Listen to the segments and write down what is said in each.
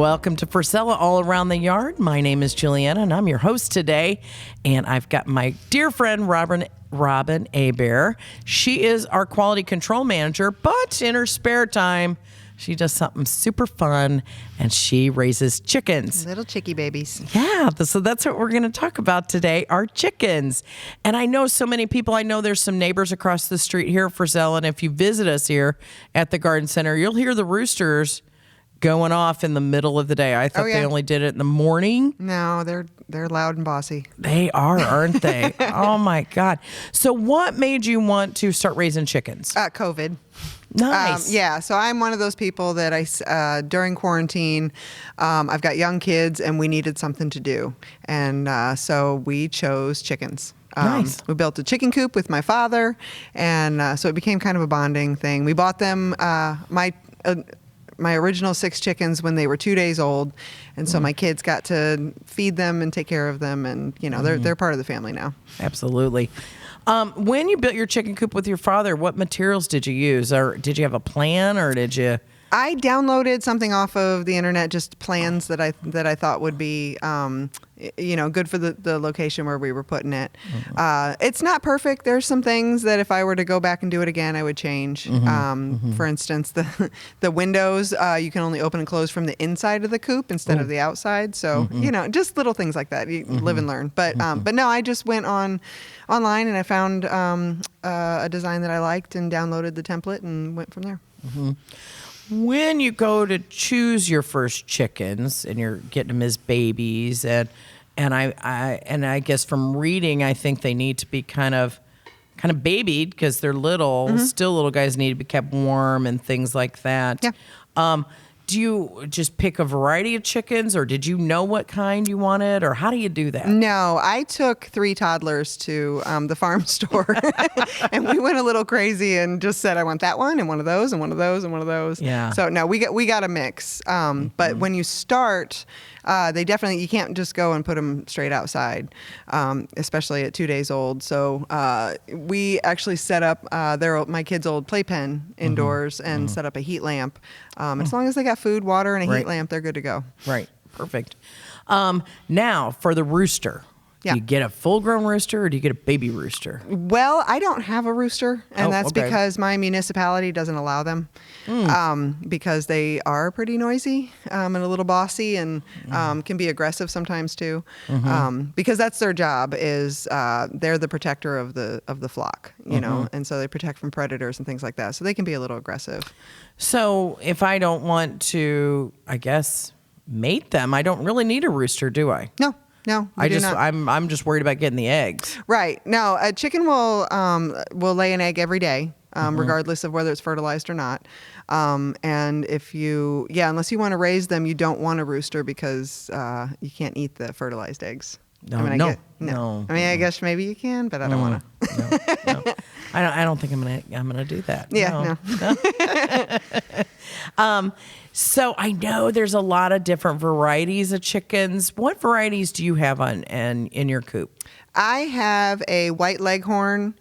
Welcome to Frisella All Around the Yard. My name is Juliana, and I'm your host today. And I've got my dear friend, Robin Hebert. She is our quality control manager, but in her spare time, she does something super fun, and she raises chickens. Little chickie babies. Yeah, so that's what we're going to talk about today, our chickens. And I know so many people. I know there's some neighbors across the street here at Frisella, and if you visit us here at the garden center, you'll hear the roosters going off in the middle of the day. I thought they only did it in the morning. No, they're loud and bossy. They are, aren't they? Oh, my God. So what made you want to start raising chickens? COVID. Nice. Yeah, so I'm one of those people that during quarantine, I've got young kids and we needed something to do. And so we chose chickens. Nice. We built a chicken coop with my father, and so it became kind of a bonding thing. We bought them, my original 6 chickens when they were 2 days old, and so my kids got to feed them and take care of them, and they're part of the family now. Absolutely. When you built your chicken coop with your father, what materials did you use, or did you have a plan, or did you? I downloaded something off of the internet, just plans that I thought would be, good for the location where we were putting it. It's not perfect. There's some things that if I were to go back and do it again, I would change. For instance, the windows, you can only open and close from the inside of the coop instead of the outside. So, just little things like that. You live and learn. But no, I just went online and I found a design that I liked and downloaded the template and went from there. When you go to choose your first chickens and you're getting them as babies, and I guess from reading, I think they need to be kind of babied because they're little. Still, little guys need to be kept warm and things like that. Yeah. Do you just pick a variety of chickens, or did you know what kind you wanted, or how do you do that? No, I took 3 toddlers to the farm store, and we went a little crazy and just said, I want that one, and one of those, and one of those, and one of those. Yeah. So no, we got a mix. But when you start, you can't just go and put them straight outside, especially at 2 days old. So we actually set up my kids' old playpen indoors and set up a heat lamp. As long as they got food, water, and a heat lamp, they're good to go. Right. Perfect. Now, for the rooster. Yeah. Do you get a full-grown rooster, or do you get a baby rooster? Well, I don't have a rooster, and that's okay. because my municipality doesn't allow them, because they are pretty noisy and a little bossy, and can be aggressive sometimes too. Because that's their job is they're the protector of the flock, and so they protect from predators and things like that. So they can be a little aggressive. So if I don't want to, I guess, mate them, I don't really need a rooster, do I? No, I'm just worried about getting the eggs. Right. No, a chicken will lay an egg every day, regardless of whether it's fertilized or not. And unless you want to raise them, you don't want a rooster because you can't eat the fertilized eggs. No. I mean, I guess maybe you can, but I don't want to. No. I don't think I'm gonna do that. Yeah. No. So I know there's a lot of different varieties of chickens. What varieties do you have in your coop? I have a white leghorn.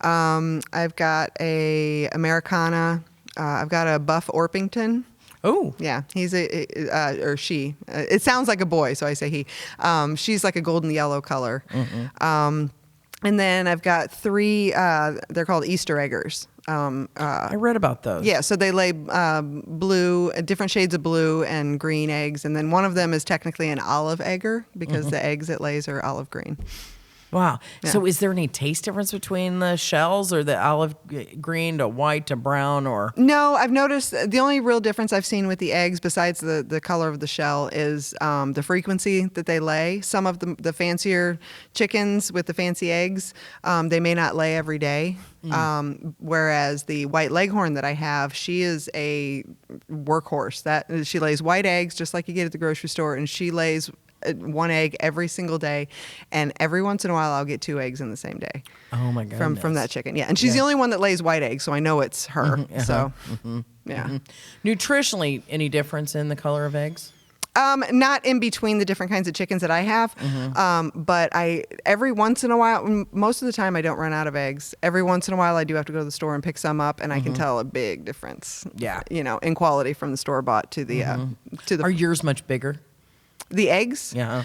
I've got a Americana. I've got a buff Orpington. Oh, yeah, he's or she. It sounds like a boy, so I say he. She's like a golden yellow color. And then I've got 3. They're called Easter eggers. I read about those. Yeah, so they lay blue, different shades of blue and green eggs, and then one of them is technically an olive egger because the eggs it lays are olive green. Wow. Yeah. So is there any taste difference between the shells, or the olive green to white to brown, or? No, I've noticed the only real difference I've seen with the eggs, besides the color of the shell, is the frequency that they lay. Some of the fancier chickens with the fancy eggs, they may not lay every day. Whereas the white leghorn that I have, she is a workhorse. That she lays white eggs just like you get at the grocery store, and she lays 1 egg every single day, and every once in a while I'll get 2 eggs in the same day. Oh my goodness. From that chicken. Yeah, and she's the only one that lays white eggs, so I know it's her. So yeah. Nutritionally, any difference in the color of eggs? Not in between the different kinds of chickens that I have, but every once in a while, most of the time I don't run out of eggs. Every once in a while I do have to go to the store and pick some up, and I can tell a big difference. Yeah. In quality from the store bought to the Are yours much bigger? The eggs? Yeah.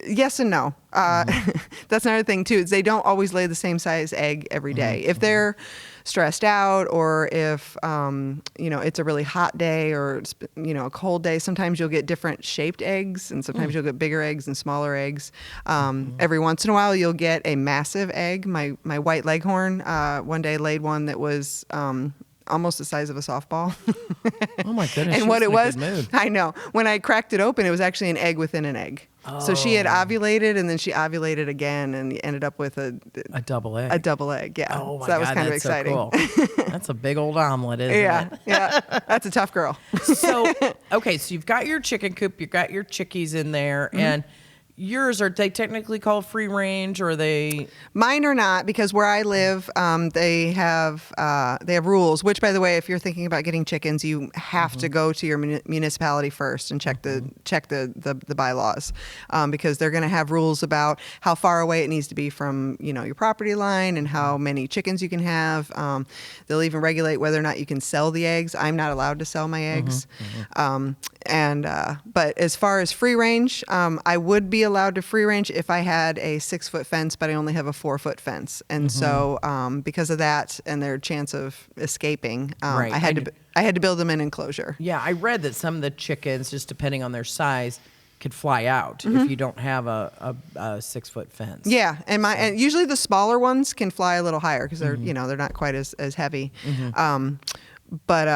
Yes and no. That's another thing too. Is they don't always lay the same size egg every day. If they're stressed out, or if it's a really hot day, or a cold day, sometimes you'll get different shaped eggs, and sometimes you'll get bigger eggs and smaller eggs. Every once in a while, you'll get a massive egg. My white leghorn one day laid one that was almost the size of a softball. Oh my goodness. And what it was, I know, when I cracked it open, it was actually an egg within an egg. Oh. So she had ovulated, and then she ovulated again, and ended up with a double egg. A double egg, yeah. Oh my so that was God, kind of that's exciting. So cool. That's a big old omelet, isn't it? Yeah, that's a tough girl. So you've got your chicken coop, you've got your chickies in there, and yours, are they technically called free range, or are they? Mine are not, because where I live, they have rules. Which, by the way, if you're thinking about getting chickens, you have to go to your municipality first and check the bylaws, because they're going to have rules about how far away it needs to be from your property line, and how many chickens you can have. They'll even regulate whether or not you can sell the eggs. I'm not allowed to sell my eggs. But as far as free range, I would be allowed to free range if I had a 6-foot fence, but I only have a 4-foot fence, and so because of that and their chance of escaping, right. I had to build them an enclosure. Yeah, I read that some of the chickens, just depending on their size, could fly out if you don't have a 6-foot fence. Yeah, and usually the smaller ones can fly a little higher, because they're they're not quite as heavy. But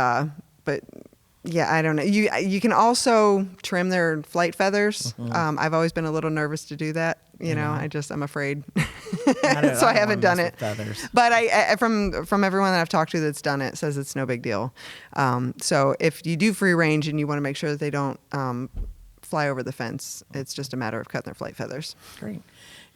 yeah, I don't know. You can also trim their flight feathers. I've always been a little nervous to do that. I'm afraid, so I haven't done it. But I from everyone that I've talked to that's done it says it's no big deal. So if you do free range and you want to make sure that they don't fly over the fence, it's just a matter of cutting their flight feathers. Great.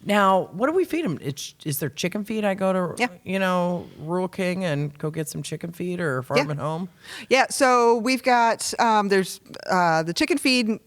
Now, what do we feed them? Is there chicken feed? I go to, Rural King and go get some chicken feed, or Farm at Home? Yeah, so we've got, there's the chicken feed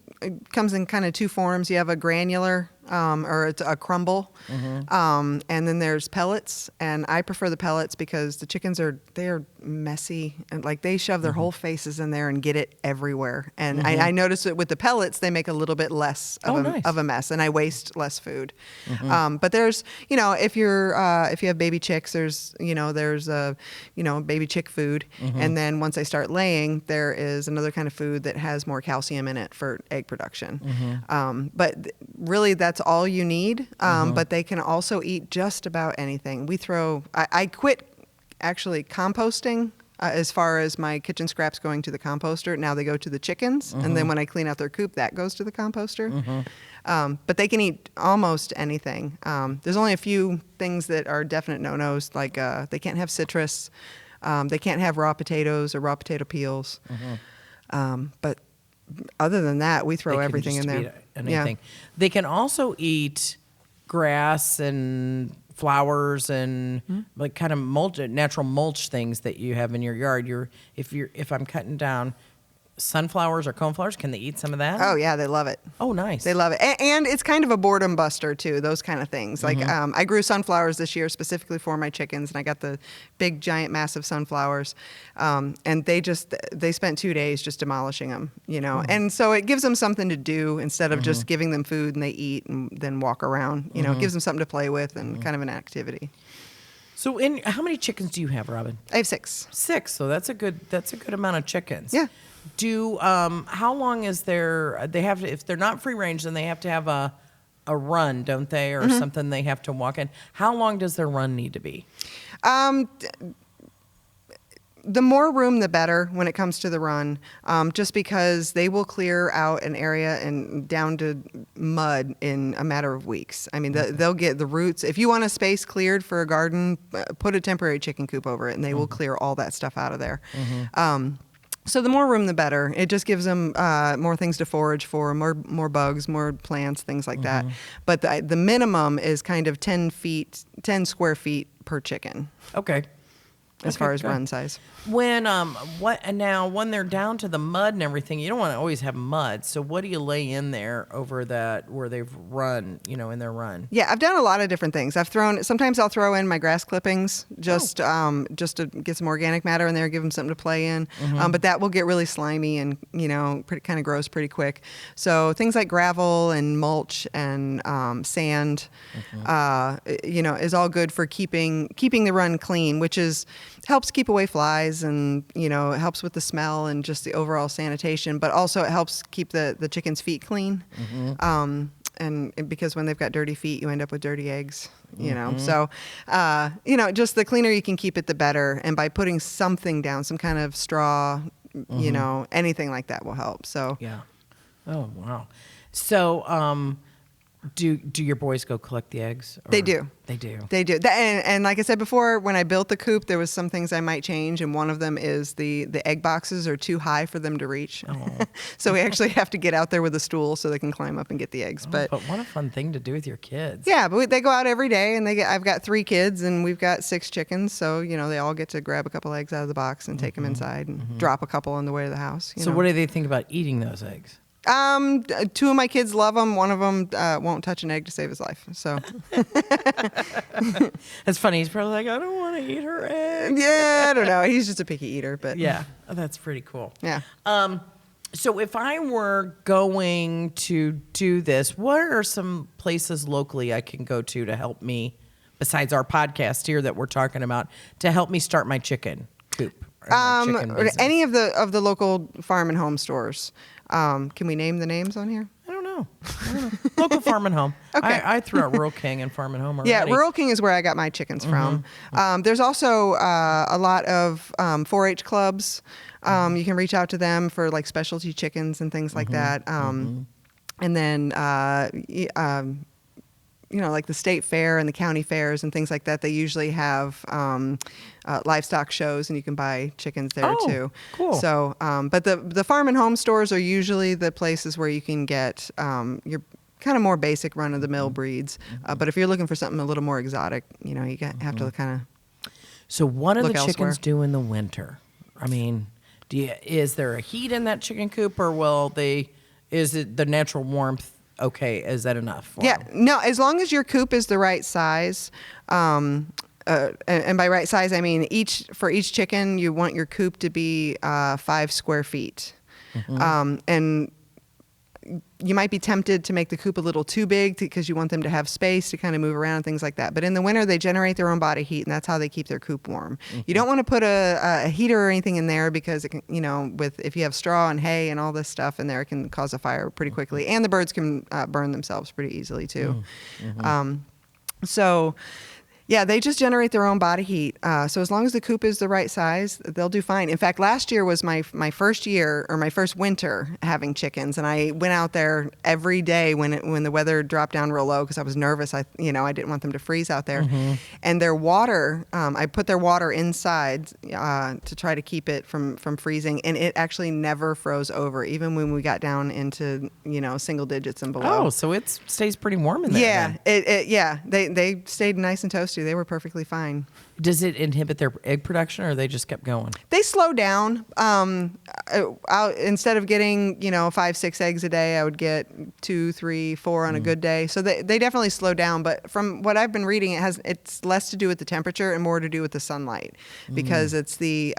comes in kind of two forms. You have a granular, or it's a crumble, and then there's pellets, and I prefer the pellets because the chickens they're messy, and like they shove their whole faces in there and get it everywhere. And I notice that with the pellets, they make a little bit less of a mess, and I waste less food. But there's, if you have baby chicks, there's baby chick food, and then once they start laying, there is another kind of food that has more calcium in it for egg production. But really, that's all you need. But they can also eat just about anything. I quit actually composting as far as my kitchen scraps going to the composter. Now they go to the chickens, and then when I clean out their coop, that goes to the composter. But they can eat almost anything. There's only a few things that are definite no-nos, like they can't have citrus, they can't have raw potatoes or raw potato peels. But other than that, we throw everything in there. Anything. Yeah. They can also eat grass and flowers and like kind of natural mulch things that you have in your yard. If I'm cutting down sunflowers or coneflowers, can they eat some of that? Oh yeah, they love it. Oh, nice. They love it, and it's kind of a boredom buster too. Those kind of things. Like I grew sunflowers this year specifically for my chickens, and I got the big, giant, massive sunflowers, and they spent 2 days just demolishing them, And so it gives them something to do instead of just giving them food and they eat and then walk around. It gives them something to play with and kind of an activity. So, how many chickens do you have, Robin? I have 6. 6. So that's a good amount of chickens. Yeah. How long is they have to, if they're not free range, then they have to have a run, don't they? Or something they have to walk in. How long does their run need to be? The more room, the better when it comes to the run, just because they will clear out an area and down to mud in a matter of weeks. I mean, they'll get the roots. If you want a space cleared for a garden, put a temporary chicken coop over it, and they will clear all that stuff out of there. So the more room, the better. It just gives them more things to forage for, more bugs, more plants, things like that. But the minimum is kind of 10 square feet per chicken. Okay. as Okay, far as good. run size. When when they're down to the mud and everything, you don't want to always have mud. So what do you lay in there over that where they've run, in their run? Yeah, I've done a lot of different things. Sometimes I'll throw in my grass clippings just to get some organic matter in there, give them something to play in. But that will get really slimy and kind of gross pretty quick. So things like gravel and mulch and sand, is all good for keeping the run clean, which helps keep away flies and it helps with the smell and just the overall sanitation. But also it helps keep the chickens' feet clean. And because when they've got dirty feet, you end up with dirty eggs, So, just the cleaner you can keep it, the better. And by putting something down, some kind of straw, anything like that will help. So, yeah. Oh, wow. So, do your boys go collect the eggs? They do. They do. They do. And like I said before, when I built the coop, there was some things I might change, and one of them is the egg boxes are too high for them to reach. Oh. So we actually have to get out there with a stool so they can climb up and get the eggs. But what a fun thing to do with your kids. Yeah, but they go out every day, and I've got 3 kids, and we've got 6 chickens, so they all get to grab a couple eggs out of the box and take them inside and drop a couple on the way to the house. So what do they think about eating those eggs? 2 of my kids love them. One of them won't touch an egg to save his life. So That's funny. He's probably like, I don't want to eat her egg. yeah, I don't know. He's just a picky eater, but Yeah, that's pretty cool. yeah. So if I were going to do this, what are some places locally I can go to help me, besides our podcast here that we're talking about, to help me start my chicken coop? Or my chicken business? Any of the local farm and home stores. Can we name the names on here? I don't know. Local Farm and Home. Okay. I threw out Rural King and Farm and Home already. Yeah, Rural King is where I got my chickens from. There's also a lot of 4-H clubs. You can reach out to them for like specialty chickens and things like that. And then, like the state fair and the county fairs and things like that, they usually have livestock shows, and you can buy chickens there too. Cool. So, but the farm and home stores are usually the places where you can get your kind of more basic run-of-the-mill breeds. But if you're looking for something a little more exotic, you have to kind of. So what do the chickens elsewhere. do in the winter? I mean, is there a heat in that chicken coop, or is it the natural warmth? Okay, is that enough for them? No, as long as your coop is the right size, and by right size, I mean for each chicken, you want your coop to be 5 square feet. And you might be tempted to make the coop a little too big because you want them to have space to kind of move around and things like that. But in the winter, they generate their own body heat, and that's how they keep their coop warm. You don't want to put a heater or anything in there because it can, if you have straw and hay and all this stuff in there, it can cause a fire pretty quickly, and the birds can burn themselves pretty easily too. So. Yeah, they just generate their own body heat. So as long as the coop is the right size, they'll do fine. In fact, last year was my first year, or my first winter having chickens, and I went out there every day when the weather dropped down real low because I was nervous. I didn't want them to freeze out there. And their water, I put their water inside to try to keep it from freezing, and it actually never froze over, even when we got down into single digits and below. Oh, so it stays pretty warm in there. Yeah, they stayed nice and toasty. They were perfectly fine. Does it inhibit their egg production, or they just kept going? They slow down. Instead of getting 5, 6 eggs a day, I would get 2, 3, 4 on a good day. So they definitely slow down. But from what I've been reading, it's less to do with the temperature and more to do with the sunlight, because it's the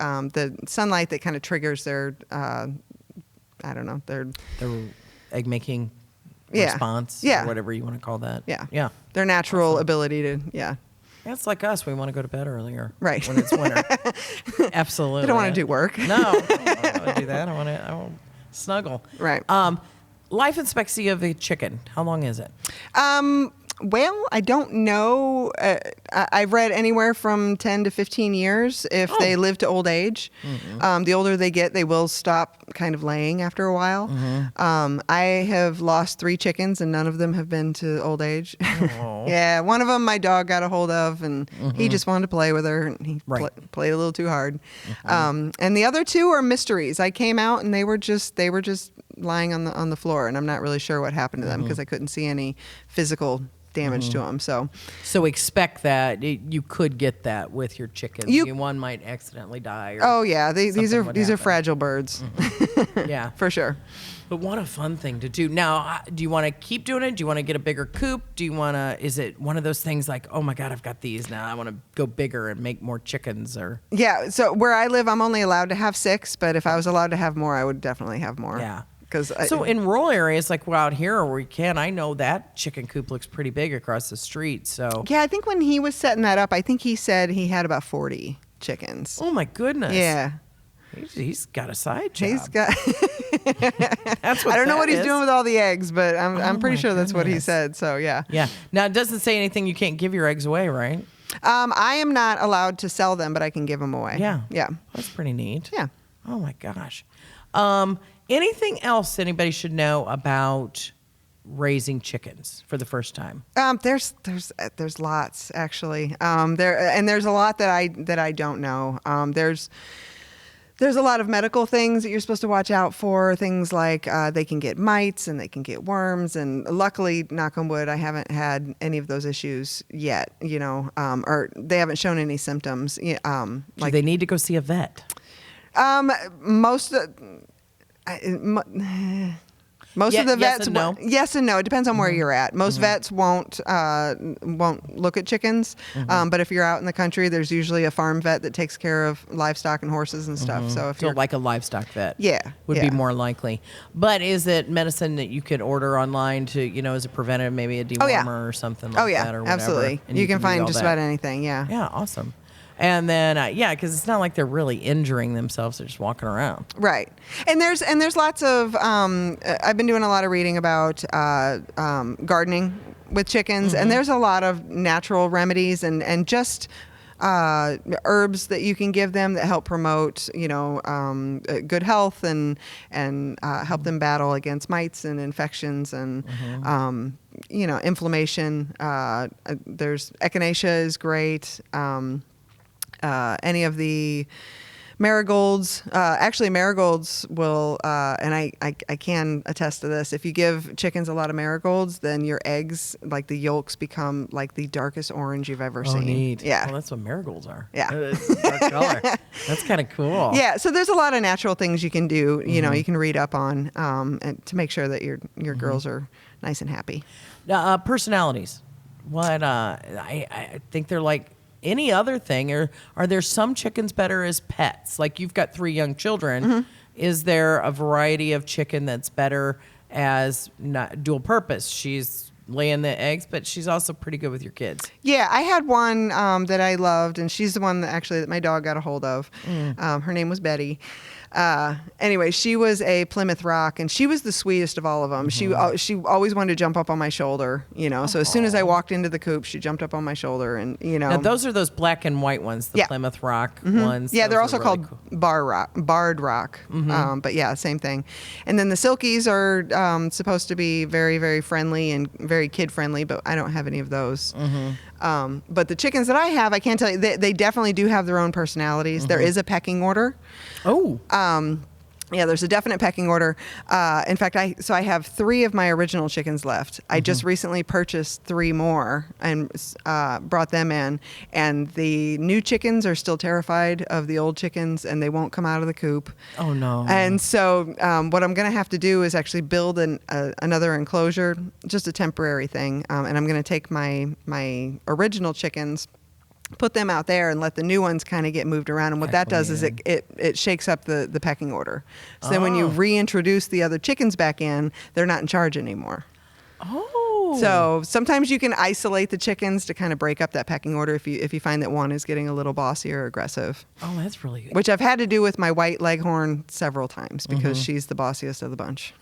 sunlight that kind of triggers their their egg making response, or whatever you want to call that. Yeah. Their natural ability to It's like us. We want to go to bed earlier. Right. When it's winter. Absolutely. They don't want to do work. No. I don't want to do that. I want to snuggle. Right. Life expectancy of a chicken, how long is it? Well, I don't know. I've read anywhere from 10 to 15 years if they live to old age. The older they get, they will stop kind of laying after a while. I have lost 3 chickens, and none of them have been to old age. Yeah, one of them my dog got a hold of, and he just wanted to play with her, and he played a little too hard. And the other 2 are mysteries. I came out, and they were just lying on the floor, and I'm not really sure what happened to them because I couldn't see any physical damage to them. So expect that you could get that with your chickens. One might accidentally die. Or these are fragile birds. Yeah, for sure. But what a fun thing to do. Now, do you want to keep doing it? Do you want to get a bigger coop? Is it one of those things like, oh my God, I've got these now, I want to go bigger and make more chickens? Or yeah, so where I live, I'm only allowed to have 6, but if I was allowed to have more, I would definitely have more. Yeah. So in rural areas like out here where we can, I know that chicken coop looks pretty big across the street. So yeah, I think when he was setting that up, I think he said he had about 40 chickens. Oh my goodness. Yeah. He's got a side job. He's got. That's what I don't know what he's is. doing with all the eggs, but I'm pretty sure that's what he said. So yeah. Yeah. Now it doesn't say anything. You can't give your eggs away, right? I am not allowed to sell them, but I can give them away. Yeah. Yeah. That's pretty neat. Yeah. Oh my gosh. Anything else anybody should know about raising chickens for the first time? There's lots actually. There's a lot that I don't know. There's a lot of medical things that you're supposed to watch out for. Things like they can get mites and they can get worms. And luckily, knock on wood, I haven't had any of those issues yet. Or they haven't shown any symptoms. Do they need to go see a vet? Most of the vets, no. Yes and no. It depends on where you're at. Most vets won't look at chickens, but if you're out in the country, there's usually a farm vet that takes care of livestock and horses and stuff. So if you're like a livestock vet, would be more likely. But is it medicine that you could order online to, as a preventative, maybe a dewormer or something like that, or whatever? Absolutely. And you can find just that. about anything. Yeah. Yeah, awesome. And then, because it's not like they're really injuring themselves; they're just walking around. Right. And there's lots of. I've been doing a lot of reading about gardening with chickens, and there's a lot of natural remedies and just herbs that you can give them that help promote, good health and help them battle against mites and infections and inflammation. There's echinacea is great. Any of the marigolds, marigolds will, and I can attest to this. If you give chickens a lot of marigolds, then your eggs, like the yolks, become like the darkest orange you've ever seen. Neat. Yeah. Well, that's what marigolds are. Yeah. It's a dark color. That's kind of cool. Yeah. So there's a lot of natural things you can do. You can read up on, and to make sure that your girls are nice and happy. Personalities. What I think they're like any other thing, or are there some chickens better as pets? Like you've got 3 young children. Is there a variety of chicken that's better as not dual purpose? She's laying the eggs, but she's also pretty good with your kids. Yeah, I had one that I loved, and she's the one that my dog got a hold of. Her name was Betty. Anyway, she was a Plymouth Rock, and she was the sweetest of all of them. She always wanted to jump up on my shoulder, So as soon as I walked into the coop, she jumped up on my shoulder, and Now those are those black and white ones, the Plymouth Rock ones. Yeah, those they're also really called cool. barred rock. But yeah, same thing. And then the Silkies are supposed to be very, very friendly and very kid friendly, but I don't have any of those. But the chickens that I have, I can't tell you, they definitely do have their own personalities. There is a pecking order. Oh. Yeah, there's a definite pecking order. In fact, I have 3 of my original chickens left. I just recently purchased 3 more and brought them in. And the new chickens are still terrified of the old chickens, and they won't come out of the coop. Oh, no. And so what I'm going to have to do is actually build another enclosure, just a temporary thing. And I'm going to take my original chickens, put them out there and let the new ones kind of get moved around. And what that does is it shakes up the pecking order. So then when you reintroduce the other chickens back in, they're not in charge anymore. Oh. So sometimes you can isolate the chickens to kind of break up that pecking order if you find that one is getting a little bossy or aggressive. Oh, that's really good. Which I've had to do with my white leghorn several times because she's the bossiest of the bunch.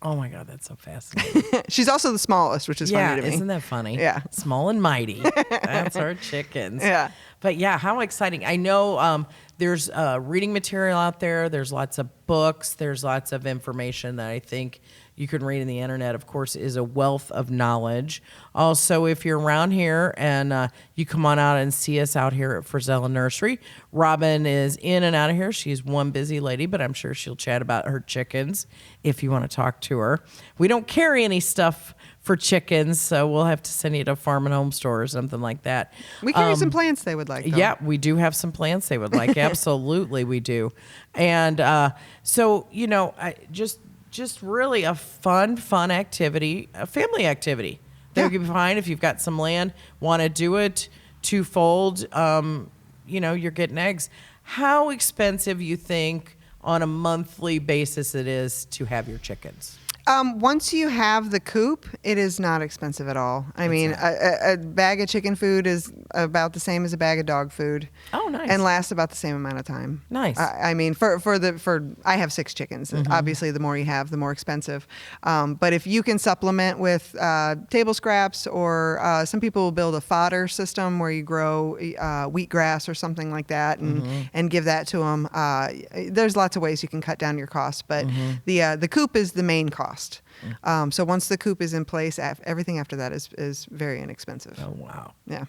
Oh my God, that's so fascinating. She's also the smallest, which is funny to me. Isn't that funny? Yeah. Small and mighty. That's our chickens. Yeah. But yeah, how exciting. I know there's reading material out there. There's lots of books. There's lots of information that I think you can read in the internet, of course, is a wealth of knowledge. Also, if you're around here and you come on out and see us out here at Frisella Nursery, Robin is in and out of here. She's one busy lady, but I'm sure she'll chat about her chickens if you want to talk to her. We don't carry any stuff for chickens, so we'll have to send you to a farm and home store or something like that. We carry some plants they would like, though. Yeah, we do have some plants they would like. Absolutely, we do. And so, just really a fun activity, a family activity that would be fine if you've got some land, want to do it twofold. You're getting eggs. How expensive you think on a monthly basis it is to have your chickens? Once you have the coop, it is not expensive at all. I mean, a bag of chicken food is about the same as a bag of dog food. Oh, nice. And lasts about the same amount of time. Nice. I mean, I have 6 chickens. Mm-hmm. Obviously, the more you have, the more expensive. But if you can supplement with table scraps, or some people will build a fodder system where you grow wheatgrass or something like that, and give that to them. There's lots of ways you can cut down your costs, but the coop is the main cost. So once the coop is in place, everything after that is very inexpensive. Oh, wow. Yeah.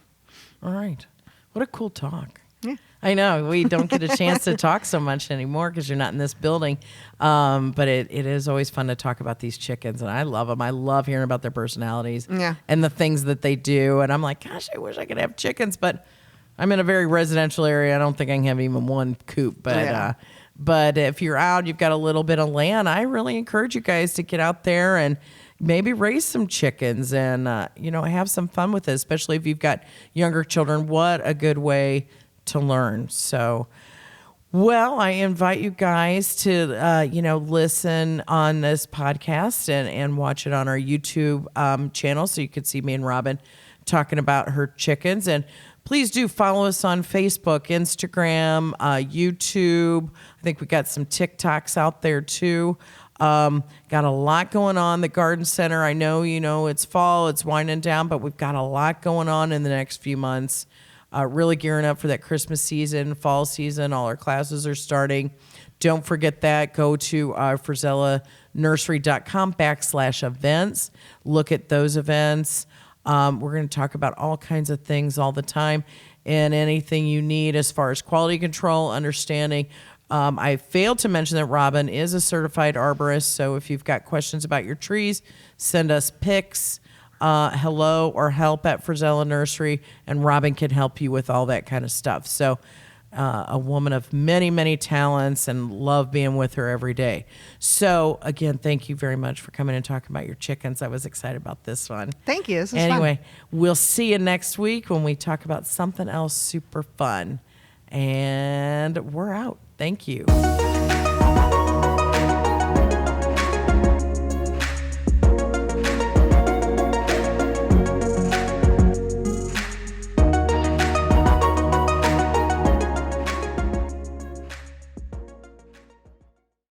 All right. What a cool talk. Yeah. I know. We don't get a chance to talk so much anymore because you're not in this building. But it is always fun to talk about these chickens, and I love them. I love hearing about their personalities and the things that they do. And I'm like, gosh, I wish I could have chickens, but I'm in a very residential area. I don't think I can have even one coop. But if you're out, you've got a little bit of land, I really encourage you guys to get out there and maybe raise some chickens and, have some fun with it, especially if you've got younger children. What a good way to learn. So, well, I invite you guys to, listen on this podcast and watch it on our YouTube channel so you can see me and Robin talking about her chickens. And please do follow us on Facebook, Instagram, YouTube. I think we got some TikToks out there too. Got a lot going on. The garden center, I know, it's fall, it's winding down, but we've got a lot going on in the next few months. Really gearing up for that Christmas season, fall season. All our classes are starting. Don't forget that. Go to frisellanursery.com/events. Look at those events. We're going to talk about all kinds of things all the time, and anything you need as far as quality control, understanding. I failed to mention that Robin is a certified arborist, so if you've got questions about your trees, send us pics, hello or help at Frisella Nursery, and Robin can help you with all that kind of stuff. So a woman of many, many talents, and love being with her every day. So, again, thank you very much for coming and talking about your chickens. I was excited about this one. Thank you. This was fun. We'll see you next week when we talk about something else super fun. And we're out. Thank you.